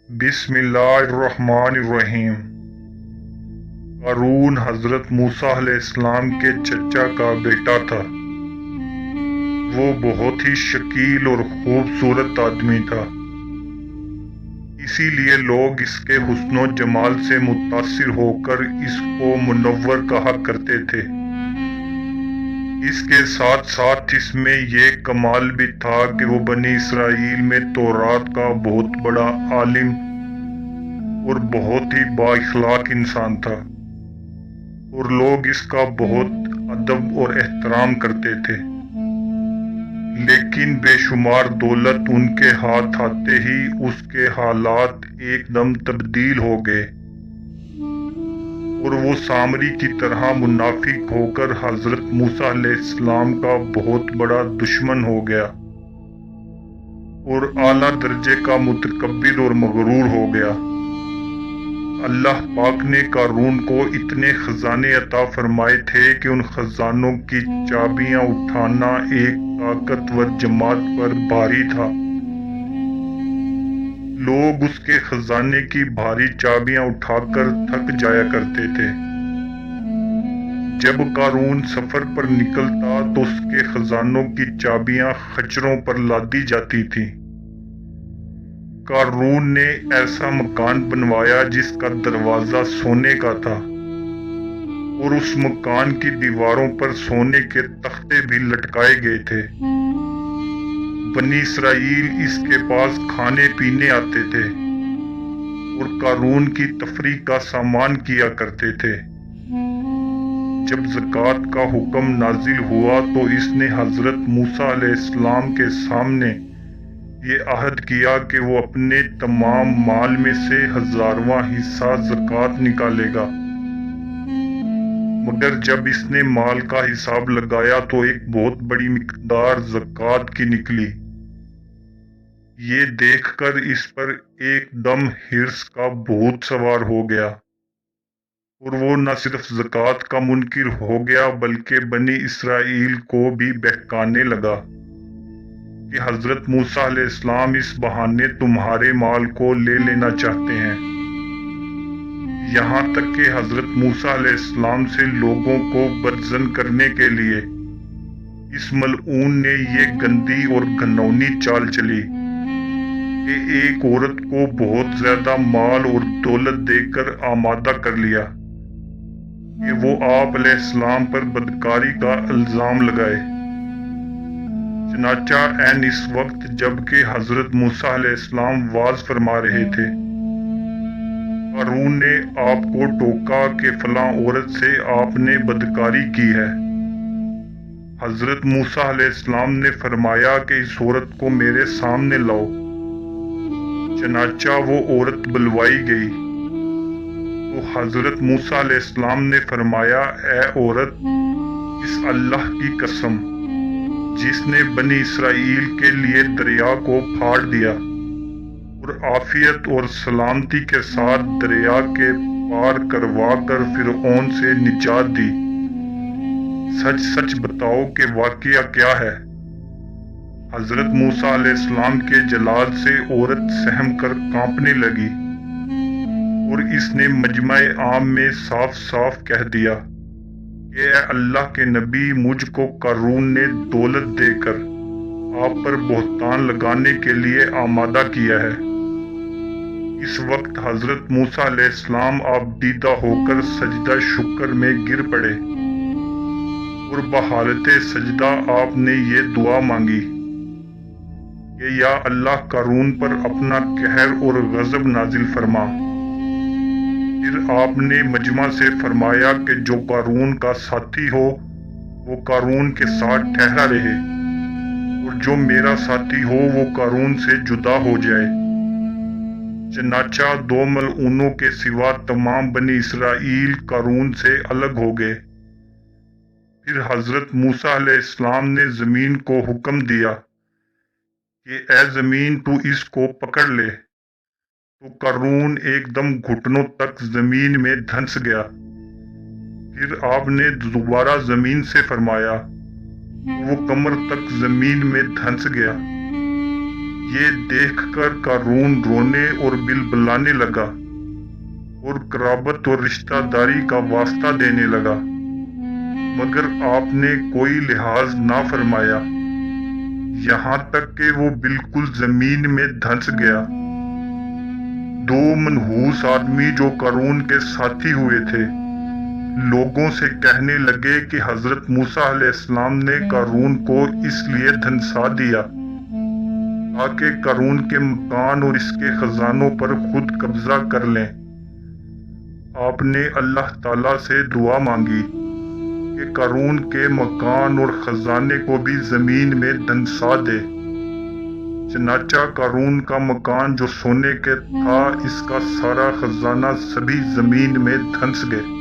بسم اللہ الرحمن الرحیم۔ قارون حضرت موسیٰ علیہ السلام کے چچا کا بیٹا تھا۔ وہ بہت ہی شکیل اور خوبصورت آدمی تھا، اسی لیے لوگ اس کے حسن و جمال سے متاثر ہو کر اس کو منور کہا کرتے تھے۔ اس کے ساتھ ساتھ اس میں یہ کمال بھی تھا کہ وہ بنی اسرائیل میں تورات کا بہت بڑا عالم اور بہت ہی با اخلاق انسان تھا، اور لوگ اس کا بہت ادب اور احترام کرتے تھے۔ لیکن بے شمار دولت ان کے ہاتھ آتے ہی اس کے حالات ایک دم تبدیل ہو گئے، اور وہ سامری کی طرح منافق ہو کر حضرت موسیٰ علیہ السلام کا بہت بڑا دشمن ہو گیا، اور اعلیٰ درجے کا متکبر اور مغرور ہو گیا۔ اللہ پاک نے قارون کو اتنے خزانے عطا فرمائے تھے کہ ان خزانوں کی چابیاں اٹھانا ایک طاقتور جماعت پر بھاری تھا۔ لوگ اس کے خزانے کی بھاری چابیاں اٹھا کر تھک جایا کرتے تھے۔ جب قارون سفر پر نکلتا تو اس کے خزانوں کی چابیاں خچروں پر لادی جاتی تھیں۔ قارون نے ایسا مکان بنوایا جس کا دروازہ سونے کا تھا، اور اس مکان کی دیواروں پر سونے کے تختے بھی لٹکائے گئے تھے۔ بنی اسرائیل اس کے پاس کھانے پینے آتے تھے اور قارون کی تفریح کا سامان کیا کرتے تھے۔ جب زکوٰۃ کا حکم نازل ہوا تو اس نے حضرت موسیٰ علیہ السلام کے سامنے یہ عہد کیا کہ وہ اپنے تمام مال میں سے 1000واں حصہ زکوٰۃ نکالے گا۔ مگر جب اس نے مال کا حساب لگایا تو ایک بہت بڑی مقدار زکوٰۃ کی نکلی۔ یہ دیکھ کر اس پر ایک دم حرص کا بھوت سوار ہو گیا، اور وہ نہ صرف زکوٰۃ کا منکر ہو گیا بلکہ بنی اسرائیل کو بھی بہکانے لگا کہ حضرت موسیٰ علیہ السلام اس بہانے تمہارے مال کو لے لینا چاہتے ہیں۔ یہاں تک کہ حضرت موسیٰ علیہ السلام سے لوگوں کو بدظن کرنے کے لیے اس ملعون نے یہ گندی اور گھناؤنی چال چلی کہ ایک عورت کو بہت زیادہ مال اور دولت دے کر آمادہ کر لیا کہ وہ آپ علیہ السلام پر بدکاری کا الزام لگائے۔ چنانچہ عین اس وقت جب کہ حضرت موسیٰ علیہ السلام وعظ فرما رہے تھے، قارون نے آپ کو ٹوکا کہ فلاں عورت سے آپ نے بدکاری کی ہے۔ حضرت موسیٰ علیہ السلام نے فرمایا کہ اس عورت کو میرے سامنے لاؤ۔ چنانچہ وہ عورت بلوائی گئی تو حضرت موسیٰ علیہ السلام نے فرمایا، اے عورت، اس اللہ کی قسم جس نے بنی اسرائیل کے لیے دریا کو پھاڑ دیا اور عافیت اور سلامتی کے ساتھ دریا کے پار کروا کر فرعون سے نجات دی، سچ سچ بتاؤ کہ واقعہ کیا ہے؟ حضرت موسیٰ علیہ السلام کے جلال سے عورت سہم کر کانپنے لگی، اور اس نے مجمع عام میں صاف صاف کہہ دیا کہ اے اللہ کے نبی، مجھ کو قارون نے دولت دے کر آپ پر بہتان لگانے کے لیے آمادہ کیا ہے۔ اس وقت حضرت موسیٰ علیہ السلام آپ دیدہ ہو کر سجدہ شکر میں گر پڑے، اور بحالت سجدہ آپ نے یہ دعا مانگی کہ یا اللہ قارون پر اپنا قہر اور غضب نازل فرما۔ پھر آپ نے مجمع سے فرمایا کہ جو قارون کا ساتھی ہو وہ قارون کے ساتھ ٹھہرا رہے، اور جو میرا ساتھی ہو وہ قارون سے جدا ہو جائے۔ چنانچہ 2 ملعونوں کے سوا تمام بنی اسرائیل قارون سے الگ ہو گئے۔ پھر حضرت موسیٰ علیہ السلام نے زمین کو حکم دیا کہ اے زمین تو اس کو پکڑ لے، تو قارون ایک دم گھٹنوں تک زمین میں دھنس گیا۔ پھر آپ نے دوبارہ زمین سے فرمایا تو وہ کمر تک زمین میں دھنس گیا۔ یہ دیکھ کر قارون رونے اور بلبلانے لگا اور قرابت اور رشتہ داری کا واسطہ دینے لگا، مگر آپ نے کوئی لحاظ نہ فرمایا، یہاں تک کہ وہ بالکل زمین میں دھنس گیا۔ دو منحوس آدمی جو قارون کے ساتھی ہوئے تھے، لوگوں سے کہنے لگے کہ حضرت موسیٰ علیہ السلام نے قارون کو اس لیے دھنسا دیا تاکہ قارون کے مکان اور اس کے خزانوں پر خود قبضہ کر لیں۔ آپ نے اللہ تعالیٰ سے دعا مانگی کہ قارون کے مکان اور خزانے کو بھی زمین میں دھنسا دے۔ چنانچہ قارون کا مکان جو سونے کے تھا، اس کا سارا خزانہ سبھی زمین میں دھنس گئے۔